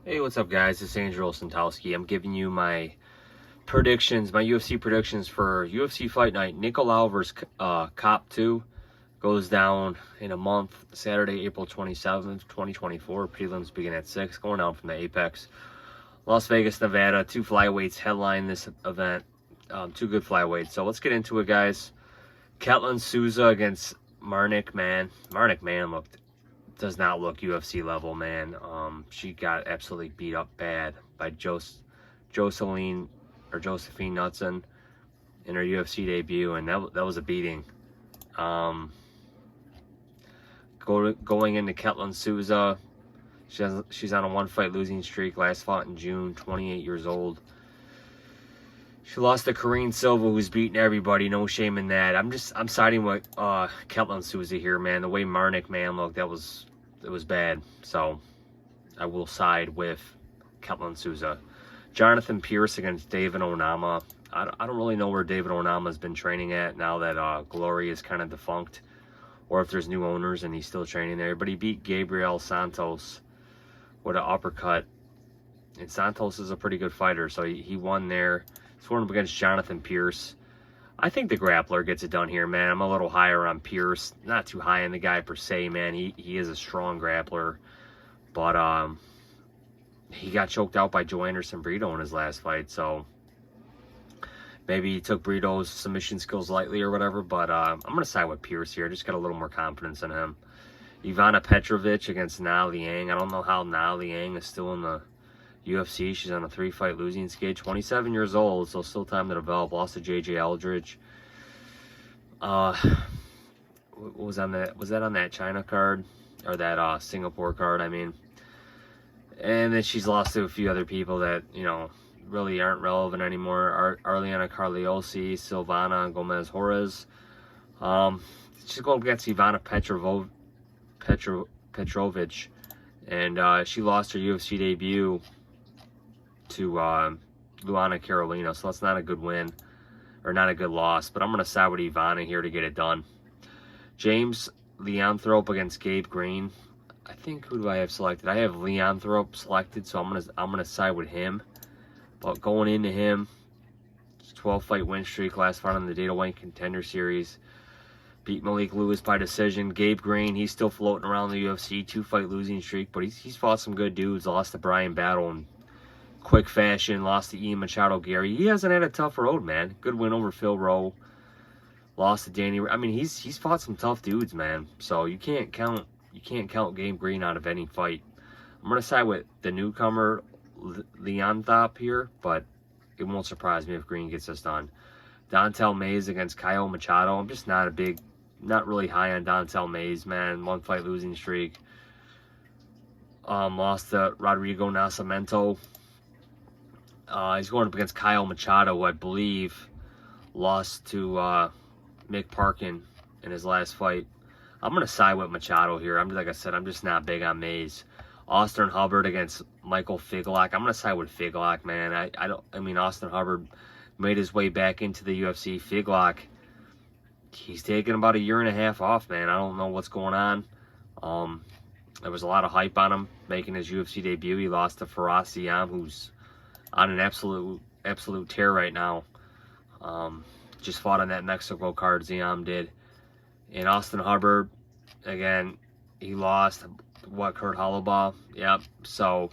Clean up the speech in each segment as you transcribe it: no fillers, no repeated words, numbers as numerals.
Hey, what's up, guys? It's Andrew Olsentowski. I'm giving you my predictions, my UFC predictions for UFC Fight Night. Nicolau versus Cop 2 goes down in a month, Saturday, April 27th, 2024. Prelims begin at 6, going down from the Apex. Las Vegas, Nevada. 2 flyweights headline this event. 2 good flyweights. So let's get into it, guys. Souza against Marnik, man. Marnik, man, does not look UFC level, man. She got absolutely beat up bad by Josephine Knudsen in her UFC debut, and that was a beating. Going into Ketlin Souza, she's on a 1-fight losing streak. Last fought in June, 28 years old. She lost to Karine Silva, who's beating everybody. No shame in that. I'm siding with Ketlin Souza here, man. The way Marnik, man, looked, it was bad. So I will side with Ketlin Souza. Jonathan Pearce against David Onama. I don't really know where David Onama's been training at now that Glory is kind of defunct, or if there's new owners and he's still training there. But he beat Gabriel Santos with an uppercut. And Santos is a pretty good fighter, so he won there. He's going up against Jonathan Pearce. I think the grappler gets it done here, man. I'm a little higher on Pearce. Not too high on the guy per se, man. He is a strong grappler. But he got choked out by Joe Anderson Brito in his last fight. So maybe he took Brito's submission skills lightly or whatever. But I'm going to side with Pearce here. Just got a little more confidence in him. Ivana Petrovic against Na Liang. I don't know how Na Liang is still in the UFC. She's on a 3-fight losing skid. 27 years old, so still time to develop. Lost to JJ Eldridge. What was on that? Was that on that China card or that Singapore card? I mean, and then she's lost to a few other people that really aren't relevant anymore. Arliana Carliosi, Silvana Gomez Juarez. She's going against Ivana Petrovic, and she lost her UFC debut to Luana Carolina, so that's not a good win, or not a good loss, but I'm going to side with Ivana here to get it done. James Leonthrope against Gabe Green. I think, who do I have selected? I have Leonthrope selected, so I'm gonna side with him. But going into him, 12-fight win streak, last fight on the Dana White Contender Series. Beat Malik Lewis by decision. Gabe Green, he's still floating around the UFC, 2-fight losing streak, but he's fought some good dudes. Lost to Brian Battle in quick fashion. Lost to Ian Machado Gary. He hasn't had a tough road, man. Good win over Phil Rowe. Lost to Danny. I mean, he's fought some tough dudes, man. So you can't count Gabe Green out of any fight. I'm gonna side with the newcomer Llontop here, but it won't surprise me if Green gets this done. Dontel Mays against Kyle Machado. I'm just not really high on Dontel Mays, man. 1-fight losing streak. Lost to Rodrigo Nascimento. He's going up against Kyle Machado, who I believe lost to Mick Parkin in his last fight. I'm going to side with Machado here. Like I said, I'm just not big on Mays. Austin Hubbard against Michael Figlak. I'm going to side with Figlak, man. I mean, Austin Hubbard made his way back into the UFC. Figlak, he's taken about a year and a half off, man. I don't know what's going on. There was a lot of hype on him making his UFC debut. He lost to Faraz Ziam, who's on an absolute tear right now. Just fought on that Mexico card, Ziam did. And Austin Hubbard, again, he lost Kurt Holobaugh. Yep. So,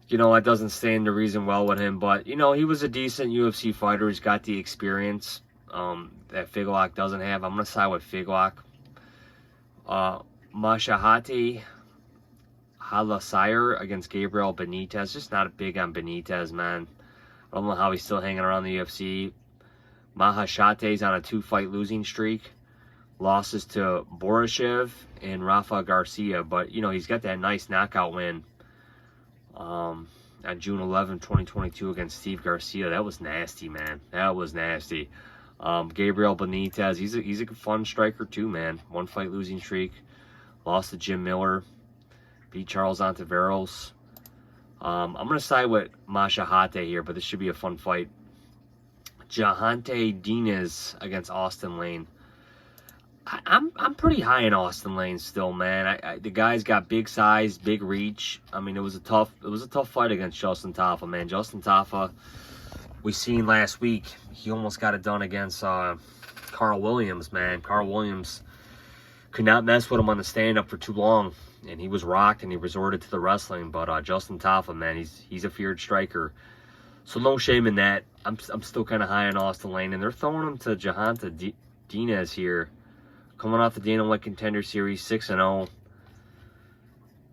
that doesn't stand to reason well with him. But, he was a decent UFC fighter. He's got the experience that Figlak doesn't have. I'm going to side with Figlak. Mashahati Hayisaer against Gabriel Benitez. Just not big on Benitez, man. I don't know how he's still hanging around the UFC. Mahashate's on a 2-fight losing streak. Losses to Borishev and Rafa Garcia, but he's got that nice knockout win on June 11, 2022 against Steve Garcia. That was nasty, man. That was nasty. Gabriel Benitez, he's a fun striker too, man. 1-fight losing streak. Lost to Jim Miller. Beat Charles Ontiveros. I'm going to side with Mashahate here, but this should be a fun fight. Jahante Diaz against Austin Lane. I'm pretty high in Austin Lane still, man. The guy's got big size, big reach. I mean, it was a tough fight against Justin Tafa, man. Justin Tafa, we seen last week, he almost got it done against Carl Williams, man. Carl Williams could not mess with him on the stand-up for too long, and he was rocked, and he resorted to the wrestling. But Justin Tafa, man, he's a feared striker. So no shame in that. I'm still kind of high on Austin Lane, and they're throwing him to Jahanta Diaz here. Coming off the Dana White Contender Series, 6-0.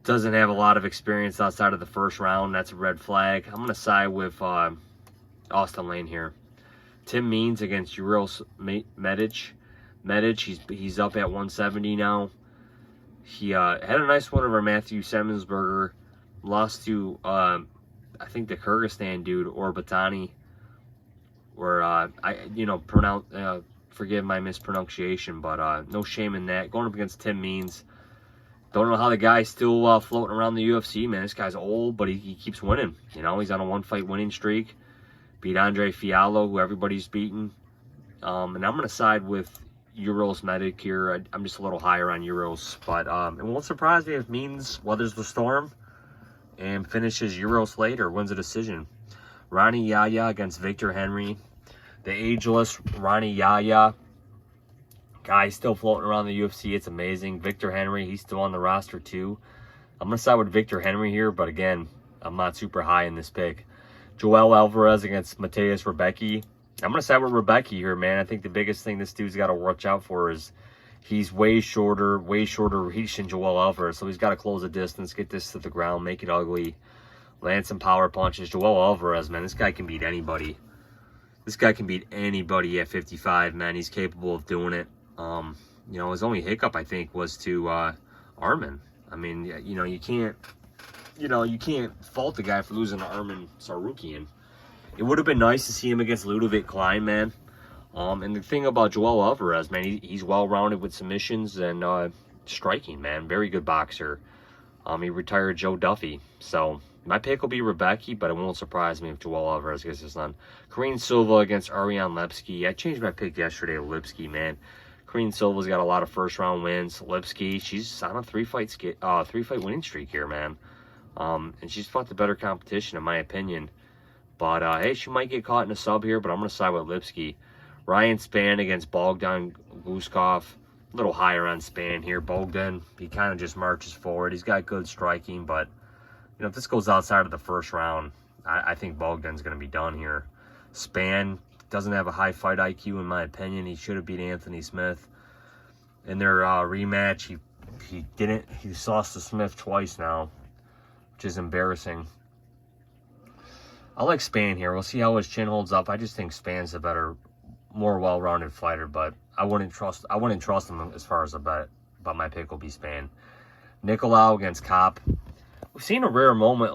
Doesn't have a lot of experience outside of the first round. That's a red flag. I'm going to side with Austin Lane here. Tim Means against Uros Medic. He's up at 170 now. He had a nice one over Matthew Semmensberger. Lost to, I think, the Kyrgyzstan dude, Orbatani. Where, forgive my mispronunciation, but no shame in that. Going up against Tim Means. Don't know how the guy's still floating around the UFC, man. This guy's old, but he keeps winning. You know, he's on a one-fight winning streak. Beat Andre Fiallo, who everybody's beaten. And I'm going to side with Uros Medic here. I'm just a little higher on Uros. But it won't surprise me if Means weathers the storm and finishes Uros later, wins a decision. Ronnie Yaya against Victor Henry. The ageless Ronnie Yaya. Guy still floating around the UFC. It's amazing. Victor Henry, he's still on the roster too. I'm going to side with Victor Henry here, but again, I'm not super high in this pick. Joel Alvarez against Mateus Rebecki. I'm going to side with Rebecki here, man. I think the biggest thing this dude's got to watch out for is he's way shorter reach than Joel Alvarez. So he's got to close the distance, get this to the ground, make it ugly, land some power punches. Joel Alvarez, man, this guy can beat anybody. This guy can beat anybody at 55, man. He's capable of doing it. His only hiccup, I think, was to Arman. I mean, you can't fault the guy for losing to Arman Sarukian. It would have been nice to see him against Ludovic Klein, man. And the thing about Joel Alvarez, man, he's well-rounded with submissions and striking, man. Very good boxer. He retired Joe Duffy. So my pick will be Rebecki, but it won't surprise me if Joel Alvarez gets this done. Kareem Silva against Ariane Lipski. I changed my pick yesterday to Lipski, man. Kareem Silva's got a lot of first-round wins. Lipski, she's on a three-fight winning streak here, man. And she's fought the better competition, in my opinion. But, hey, she might get caught in a sub here, but I'm going to side with Lipski. Ryan Spann against Bogdan Guskov. A little higher on Spann here. Bogdan, he kind of just marches forward. He's got good striking, but, if this goes outside of the first round, I think Bogdan's going to be done here. Spann doesn't have a high fight IQ, in my opinion. He should have beat Anthony Smith. In their rematch, he didn't. He's lost to Smith twice now, which is embarrassing. I like Spann here. We'll see how his chin holds up. I just think Spann's a better, more well-rounded fighter, but I wouldn't trust him as far as a bet. But my pick will be Spann. Nicolau against Kopp. We've seen a rare moment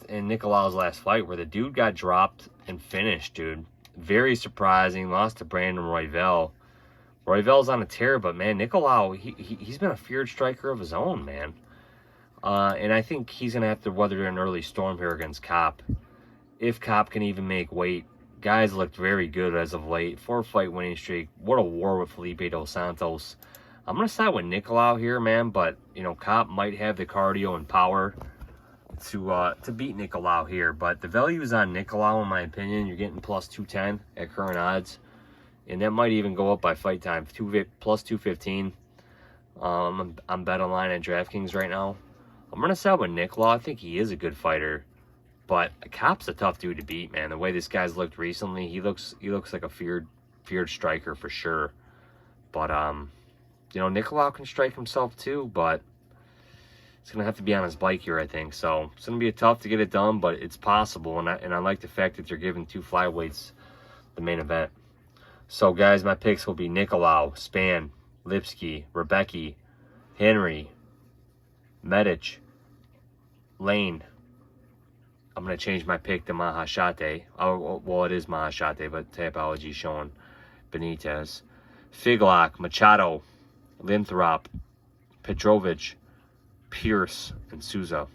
in Nicolau's last fight where the dude got dropped and finished, dude. Very surprising. Lost to Brandon Royval. Royval's on a tear, but man, Nicolau, he's been a feared striker of his own, man. And I think he's gonna have to weather an early storm here against Kopp. If Kopp can even make weight. Guys looked very good as of late. 4-fight winning streak. What a war with Felipe Dos Santos. I'm gonna side with Nicolau here, man, but Kopp might have the cardio and power to beat Nicolau here, but the value is on Nicolau, in my opinion. You're getting plus 210 at current odds, and that might even go up by fight time. Plus 215. I'm bet online at DraftKings right now. I'm gonna side with Nicolau. I think he is a good fighter, but Kopp's a tough dude to beat, man. The way this guy's looked recently, he looks like a feared striker for sure. But Nicolau can strike himself too, but it's going to have to be on his bike here, I think. So it's going to be tough to get it done, but it's possible. And I like the fact that they're giving 2 flyweights the main event. So, guys, my picks will be Nicolau, Spann, Lipski, Rebecki, Henry, Medic, Lane. I'm going to change my pick to Mahashate. Oh, well, it is Mahashate, but typology is showing Benitez. Figlak, Machado, Linthrop, Petrovic, Pearce, and Souza.